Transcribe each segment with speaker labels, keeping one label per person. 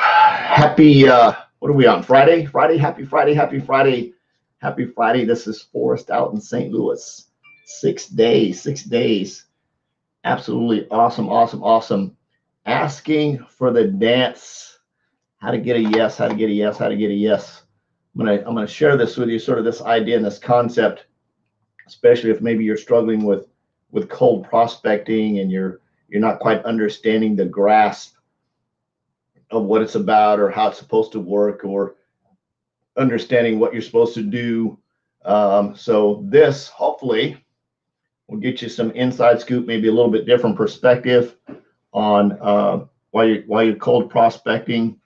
Speaker 1: Happy, what are we on? Friday? Happy Friday, happy Friday, happy Friday. This is Forrest out in St. Louis. 6 days, 6 days. Absolutely awesome, awesome, awesome. Asking for the dance. How to get a yes, how to get a yes, how to get a yes. I'm gonna share this with you, sort of this idea and this concept, especially if maybe you're struggling with cold prospecting and you're not quite understanding the grasp of what it's about or how it's supposed to work or understanding what you're supposed to do. So this hopefully will get you some inside scoop, maybe a little bit different perspective on why you're cold prospecting,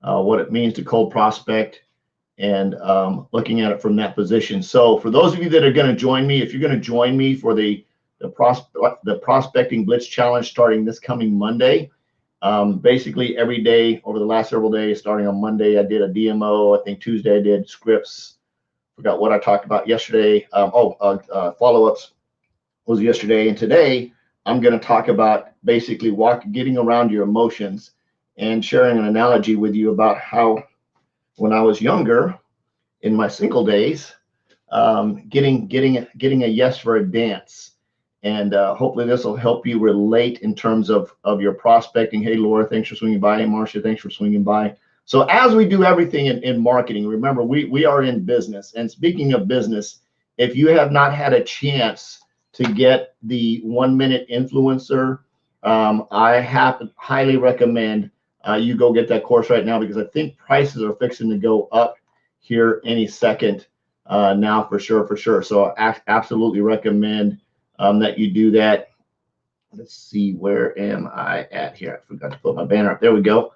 Speaker 1: what it means to cold prospect, and looking at it from that position. So for those of you that are going to join me, if you're going to join me for the prospecting blitz challenge starting this coming Monday, basically every day over the last several days, starting on Monday, I did a DMO. I think Tuesday I did scripts. Forgot what I talked about yesterday. Follow-ups was yesterday, and today I'm going to talk about basically getting around your emotions and sharing an analogy with you about how when I was younger in my single days, getting a yes for a dance. And hopefully this will help you relate in terms of your prospecting. Hey, Laura, thanks for swinging by. Hey, Marcia, thanks for swinging by. So as we do everything in marketing, remember, we are in business. And speaking of business, if you have not had a chance to get the 1 Minute Influencer, I highly recommend you go get that course right now, because I think prices are fixing to go up here any second now for sure. So I absolutely recommend that you do that. Let's see, where am I at here? I forgot to put my banner up. There we go.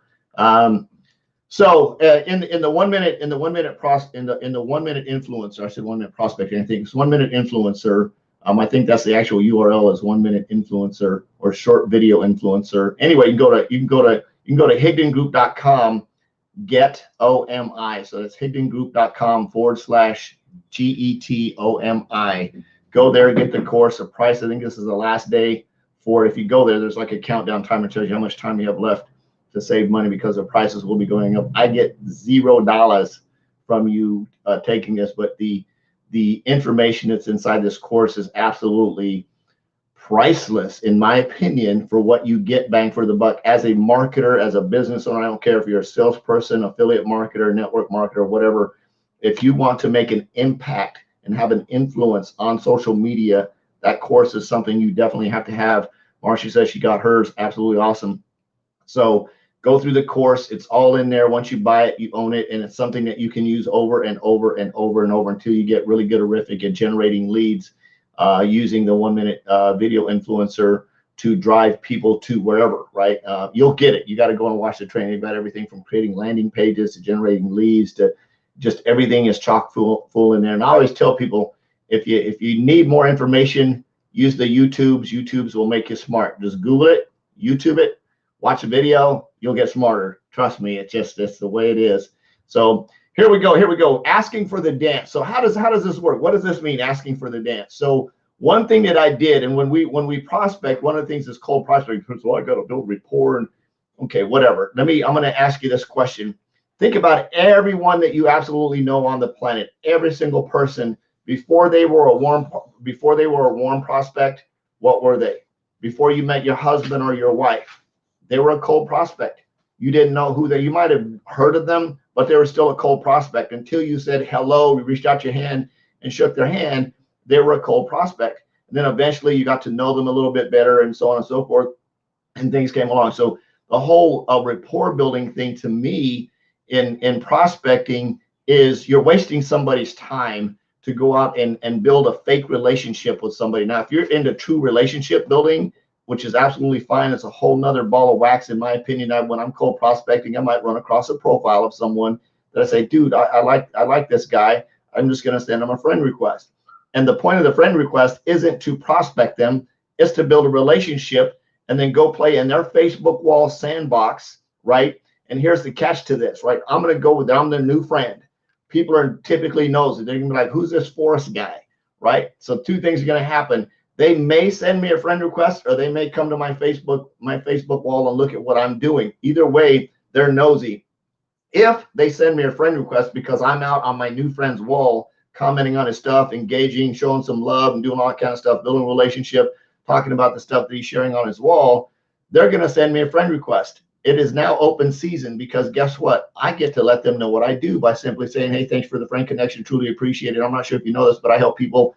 Speaker 1: So in the 1 minute influencer, I said 1 minute prospecting. I think it's 1 Minute Influencer. I think that's the actual URL is 1 Minute Influencer or short video influencer. Anyway, you can go to higdongroup.com, get OMI. So that's higdongroup.com/GETOMI. Go there, get the course. The price, I think this is the last day for, if you go there, there's like a countdown timer, tells you how much time you have left to save money, because the prices will be going up. I get $0 from you taking this, but the information that's inside this course is absolutely priceless, in my opinion, for what you get bang for the buck as a marketer, as a business owner. I don't care if you're a salesperson, affiliate marketer, network marketer, whatever. If you want to make an impact and have an influence on social media, that course is something you definitely have to have. Marcia says she got hers. Absolutely awesome. So go through the course. It's all in there. Once you buy it, you own it, and it's something that you can use over and over and over and over until you get really good at generating leads, using the 1 minute video influencer to drive people to wherever, right? You'll get it. You got to go and watch the training about everything from creating landing pages to generating leads to just everything is chock full in there. And I always tell people, if you need more information, use the YouTubes. YouTubes will make you smart. Just Google it, YouTube it, watch a video, you'll get smarter. Trust me, it's the way it is. So here we go. Asking for the dance. So how does this work? What does this mean, asking for the dance? So one thing that I did, and when we prospect, one of the things is cold prospecting. So I got to build rapport, and okay, whatever. I'm going to ask you this question. Think about everyone that you absolutely know on the planet. Every single person, before they were a warm prospect, what were they? Before you met your husband or your wife, they were a cold prospect. You didn't know who you might have heard of them, but they were still a cold prospect until you said hello. You reached out your hand and shook their hand. They were a cold prospect. And then eventually you got to know them a little bit better, and so on and so forth, and things came along. So the whole rapport building thing, to me, in prospecting, is you're wasting somebody's time to go out and build a fake relationship with somebody. Now, if you're into true relationship building, which is absolutely fine, it's a whole nother ball of wax, in my opinion. When I'm cold prospecting, I might run across a profile of someone that I say, dude, I like this guy. I'm just going to send them a friend request. And the point of the friend request isn't to prospect them, it's to build a relationship and then go play in their Facebook wall sandbox, right? And here's the catch to this, right? I'm going to go with, I'm the new friend. People are typically nosy. They're going to be like, who's this Forrest guy, right? So two things are going to happen. They may send me a friend request, or they may come to my Facebook wall and look at what I'm doing. Either way, they're nosy. If they send me a friend request because I'm out on my new friend's wall, commenting on his stuff, engaging, showing some love, and doing all that kind of stuff, building a relationship, talking about the stuff that he's sharing on his wall, they're going to send me a friend request. It is now open season, because guess what? I get to let them know what I do by simply saying, hey, thanks for the friend connection. Truly appreciate it. I'm not sure if you know this, but I help people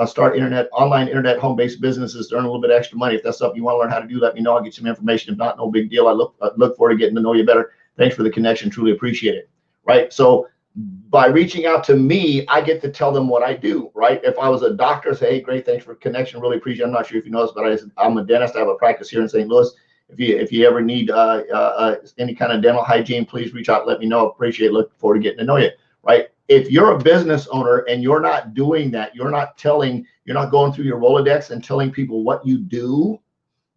Speaker 1: start online internet home-based businesses to earn a little bit extra money. If that's something you want to learn how to do, let me know. I'll get some information. If not, no big deal. I look forward to getting to know you better. Thanks for the connection. Truly appreciate it. Right. So by reaching out to me, I get to tell them what I do. Right. If I was a doctor, say, hey, great, thanks for the connection. Really appreciate it. I'm not sure if you know this, but I'm a dentist. I have a practice here in St. Louis. If you ever need any kind of dental hygiene, please reach out. Let me know. Appreciate it. Look forward to getting to know you. Right. If you're a business owner and you're not doing that, you're not going through your Rolodex and telling people what you do,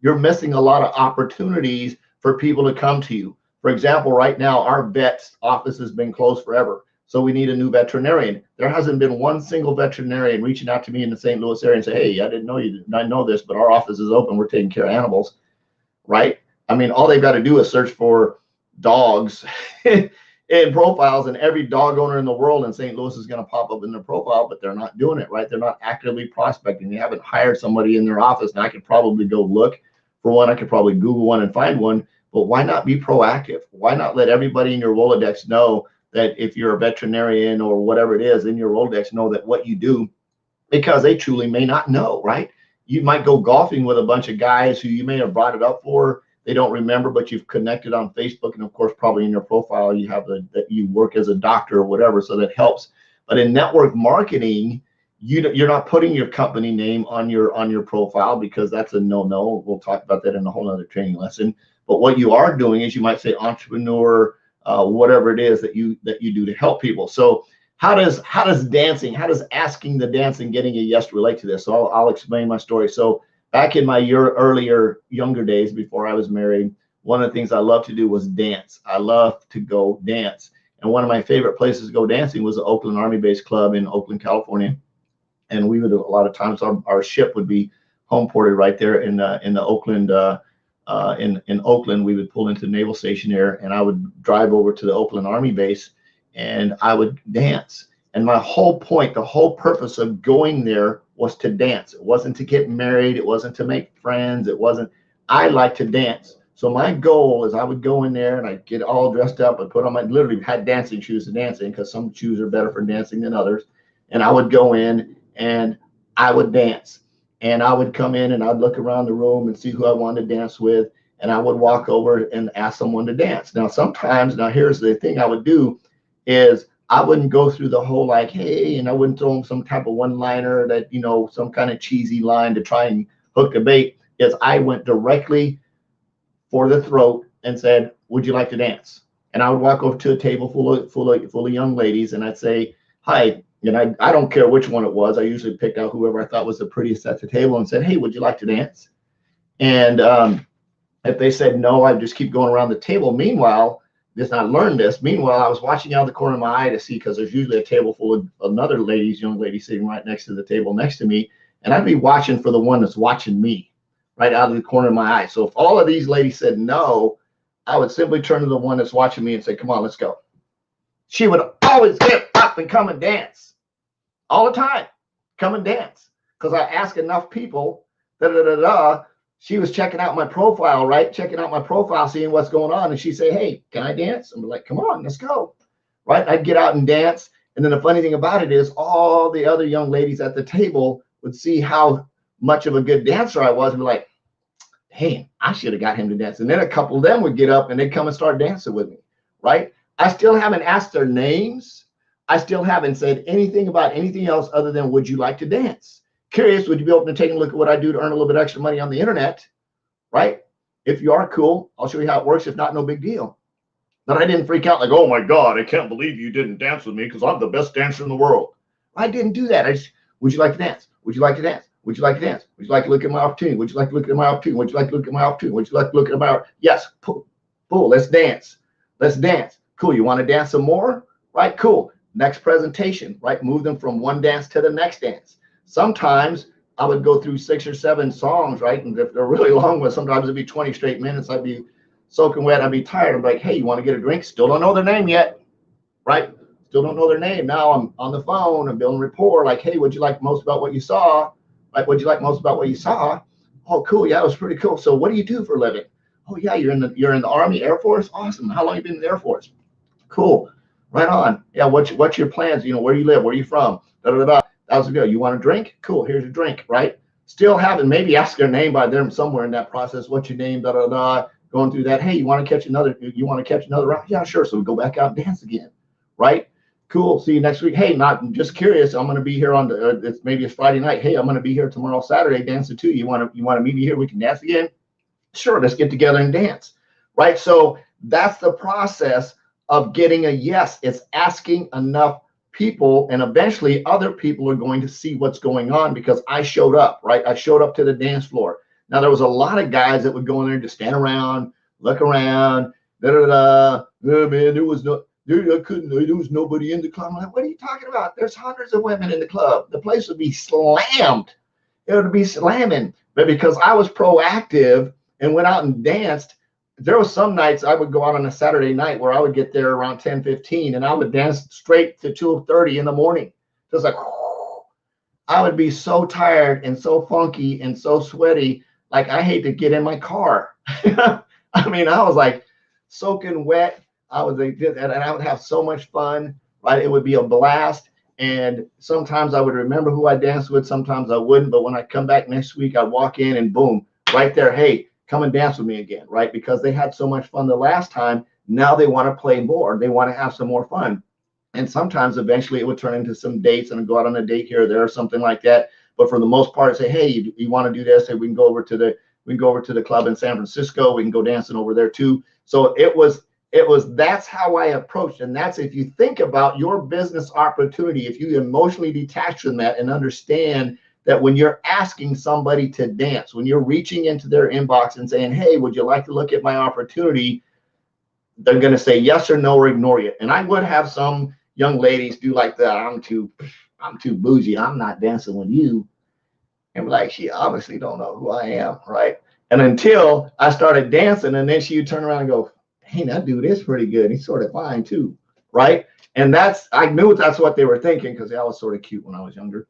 Speaker 1: you're missing a lot of opportunities for people to come to you. For example, right now, our vet's office has been closed forever. So we need a new veterinarian. There hasn't been one single veterinarian reaching out to me in the St. Louis area and say, hey, I didn't know you. I know this, but our office is open. We're taking care of animals. Right? I mean, all they've got to do is search for dogs in profiles, and every dog owner in the world in St. Louis is going to pop up in their profile, but they're not doing it. Right? They're not actively prospecting. They haven't hired somebody in their office. And I could probably go look for one. I could probably Google one and find one. But why not be proactive? Why not let everybody in your Rolodex know that if you're a veterinarian or whatever it is in your Rolodex, know that what you do, because they truly may not know, right? You might go golfing with a bunch of guys who you may have brought it up for. They don't remember, but you've connected on Facebook. And of course, probably in your profile, you have that you work as a doctor or whatever. So that helps. But in network marketing, you're not putting your company name on your profile, because that's a no-no. We'll talk about that in a whole other training lesson. But what you are doing is you might say entrepreneur, whatever it is that you do to help people. So how does asking the dance and getting a yes relate to this? So I'll explain my story. So back in my younger days before I was married, one of the things I loved to do was dance. I loved to go dance. And one of my favorite places to go dancing was the Oakland Army Base Club in Oakland, California. And we would, a lot of times, our ship would be home ported right there in the Oakland. In Oakland, we would pull into the Naval Station there, and I would drive over to the Oakland Army Base, and I would dance. And my whole point, the whole purpose of going there was to dance. It wasn't to get married. It wasn't to make friends. I like to dance. So my goal is I would go in there and I'd get all dressed up. I'd put on literally had dancing shoes to dance in, because some shoes are better for dancing than others. And I would go in and I would dance. And I would come in and I'd look around the room and see who I wanted to dance with. And I would walk over and ask someone to dance. Now, here's the thing I would do is I wouldn't go through the whole like, hey, and I wouldn't throw them some type of one-liner that, some kind of cheesy line to try and hook the bait. Is I went directly for the throat and said, would you like to dance? And I would walk over to a table full of young ladies, and I'd say, hi. And I don't care which one it was. I usually picked out whoever I thought was the prettiest at the table and said, hey, would you like to dance? And if they said no, I'd just keep going around the table. Meanwhile, I learned this. Meanwhile, I was watching out of the corner of my eye to see, because there's usually a table full of young ladies sitting right next to the table next to me. And I'd be watching for the one that's watching me right out of the corner of my eye. So if all of these ladies said no, I would simply turn to the one that's watching me and say, come on, let's go. She would always get up and come and dance. All the time, come and dance, because I ask enough people. She was checking out my profile, right? Checking out my profile, seeing what's going on, and she'd say, "Hey, can I dance?" I'm like, "Come on, let's go." Right? I'd get out and dance, and then the funny thing about it is, all the other young ladies at the table would see how much of a good dancer I was, and be like, "Hey, I should have got him to dance." And then a couple of them would get up and they'd come and start dancing with me. Right? I still haven't asked their names. I still haven't said anything about anything else other than, would you like to dance? Curious, would you be open to taking a look at what I do to earn a little bit extra money on the internet? Right? If you are, cool. I'll show you how it works. If not, no big deal. But I didn't freak out like, oh my God, I can't believe you didn't dance with me because I'm the best dancer in the world. I didn't do that. I just, would you like to dance? Would you like to dance? Would you like to dance? Would you like to look at my opportunity? Would you like to look at my opportunity? Would you like to look at my opportunity? Would you like to look at my, yes, cool, let's dance. Let's dance. Cool, you want to dance some more? Right, cool. Next presentation, right? Move them from one dance to the next dance. Sometimes I would go through 6 or 7 songs, right? And if they're really long ones, sometimes it'd be 20 straight minutes. I'd be soaking wet. I'd be tired. I'm like, hey, you want to get a drink? Still don't know their name yet, right? Still don't know their name. Now I'm on the phone. I'm building rapport. Like, hey, what'd you like most about what you saw? Like, what'd you like most about what you saw? Oh, cool. Yeah, it was pretty cool. So what do you do for a living? Oh, yeah, you're in the Army, Air Force. Awesome. How long you been in the Air Force? Cool. Right on. Yeah. What's your plans? You know, where you live? Where you from? Da, da, da, da. That was good. You want a drink? Cool. Here's your drink. Right. Still having maybe ask their name by them somewhere in that process. What's your name? Da da da. Going through that. Hey, you want to catch another? You want to catch another round? Yeah, sure. So we go back out and dance again. Right. Cool. See you next week. Hey, not just curious. I'm going to be here on the. It's maybe it's Friday night. Hey, I'm going to be here tomorrow, Saturday, dancing too. You want to meet me here? We can dance again. Sure. Let's get together and dance. Right. So that's the process of getting a yes. It's asking enough people, and eventually other people are going to see what's going on because I showed up, right? I showed up to the dance floor. Now there was a lot of guys that would go in there and just stand around, look around, da da da. Oh, man, there was nobody in the club. I'm like, what are you talking about? There's hundreds of women in the club. The place would be slammed. It would be slamming. But because I was proactive and went out and danced, there was some nights I would go out on a Saturday night where I would get there around 10:15 and I would dance straight to 2:30 in the morning. Just like, I would be so tired and so funky and so sweaty. Like I hate to get in my car. I mean, I was like soaking wet. I was like, and I would have so much fun, right? It would be a blast. And sometimes I would remember who I danced with. Sometimes I wouldn't. But when I come back next week, I'd walk in and boom, right there. Hey, come and dance with me again, right? Because they had so much fun the last time. Now they want to play more. They want to have some more fun. And sometimes eventually it would turn into some dates and I'd go out on a date here or there or something like that. But for the most part, say, hey, you want to do this? Hey, we can go over to the club in San Francisco. We can go dancing over there too. So that's how I approached. And that's, if you think about your business opportunity, if you emotionally detach from that and understand that when you're asking somebody to dance, when you're reaching into their inbox and saying, hey, would you like to look at my opportunity? They're going to say yes or no or ignore you. And I would have some young ladies do like that. I'm too bougie. I'm not dancing with you. And like, she obviously don't know who I am, right? And until I started dancing, and then she would turn around and go, hey, that dude is pretty good. He's sort of fine too, right? And I knew that's what they were thinking because I was sort of cute when I was younger.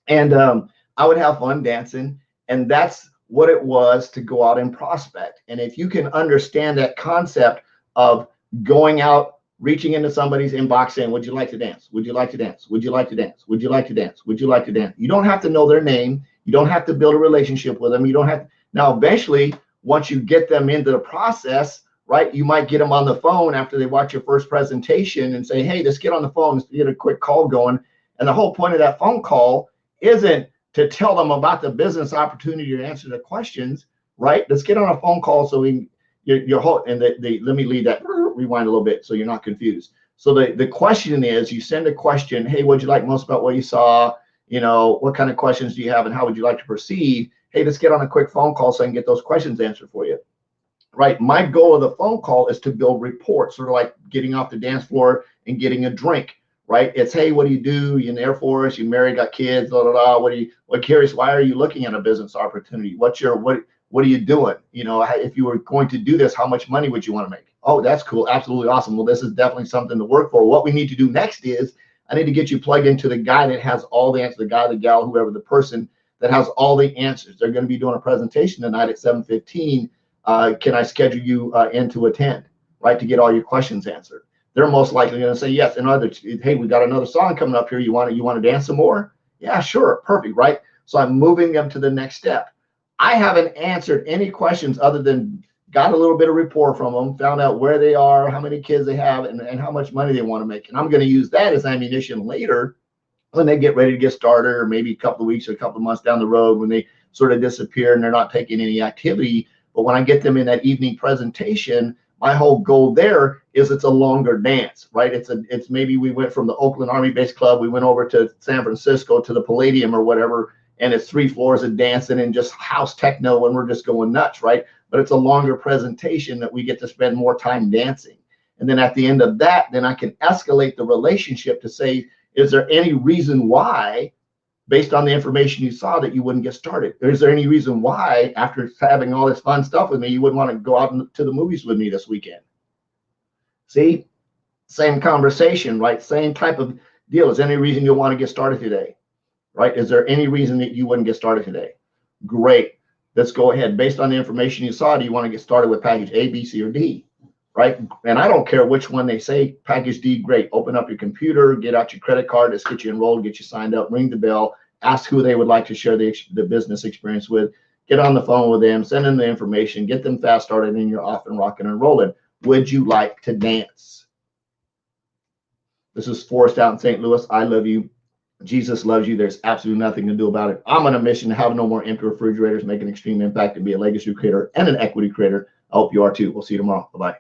Speaker 1: And I would have fun dancing. And that's what it was to go out and prospect. And if you can understand that concept of going out, reaching into somebody's inbox saying, would you like to dance? Would you like to dance? Would you like to dance? Would you like to dance? Would you like to dance? You don't have to know their name. You don't have to build a relationship with them. You don't have to. Now, eventually, once you get them into the process, right, you might get them on the phone after they watch your first presentation and say, hey, let's get on the phone, let's get a quick call going. And the whole point of that phone call isn't to tell them about the business opportunity or answer the questions, right? Let's get on a phone call so we your whole, and let me leave that, rewind a little bit so you're not confused. So the question is, you send a question, hey, what'd you like most about what you saw? You know, what kind of questions do you have and how would you like to proceed? Hey, let's get on a quick phone call so I can get those questions answered for you. Right. My goal of the phone call is to build rapport, sort of like getting off the dance floor and getting a drink. Right. It's, hey, what do you do? You in the Air Force? You married, got kids? Blah, blah, blah. What curious? Why are you looking at a business opportunity? What are you doing? You know, if you were going to do this, how much money would you want to make? Oh, that's cool. Absolutely awesome. Well, this is definitely something to work for. What we need to do next is I need to get you plugged into the guy that has all the answers, the guy, the gal, whoever, the person that has all the answers. They're going to be doing a presentation tonight at 7:15. Can I schedule you in to attend, right, to get all your questions answered? They're most likely going to say yes. And hey, we got another song coming up here. You want to dance some more? Yeah, sure. Perfect, right? So I'm moving them to the next step. I haven't answered any questions other than got a little bit of rapport from them, found out where they are, how many kids they have, and how much money they want to make. And I'm going to use that as ammunition later when they get ready to get started, or maybe a couple of weeks or a couple of months down the road when they sort of disappear and they're not taking any activity. But when I get them in that evening presentation, my whole goal there is it's a longer dance, right? It's maybe we went from the Oakland Army Base Club, we went over to San Francisco to the Palladium or whatever, and it's 3 floors of dancing and just house techno and we're just going nuts, right? But it's a longer presentation that we get to spend more time dancing. And then at the end of that, then I can escalate the relationship to say, is there any reason why based on the information you saw that you wouldn't get started? Is there any reason why, after having all this fun stuff with me, you wouldn't want to go out to the movies with me this weekend? See, same conversation, right? Same type of deal. Is there any reason you'll want to get started today? Right? Is there any reason that you wouldn't get started today? Great. Let's go ahead. Based on the information you saw, do you want to get started with package A, B, C, or D? Right? And I don't care which one they say. Package D, great. Open up your computer, get out your credit card, let's get you enrolled, get you signed up, ring the bell, ask who they would like to share the business experience with, get on the phone with them, send them the information, get them fast started, and you're off and rocking and rolling. Would you like to dance? This is Forrest out in St. Louis. I love you. Jesus loves you. There's absolutely nothing to do about it. I'm on a mission to have no more empty refrigerators, make an extreme impact, and be a legacy creator and an equity creator. I hope you are too. We'll see you tomorrow. Bye-bye.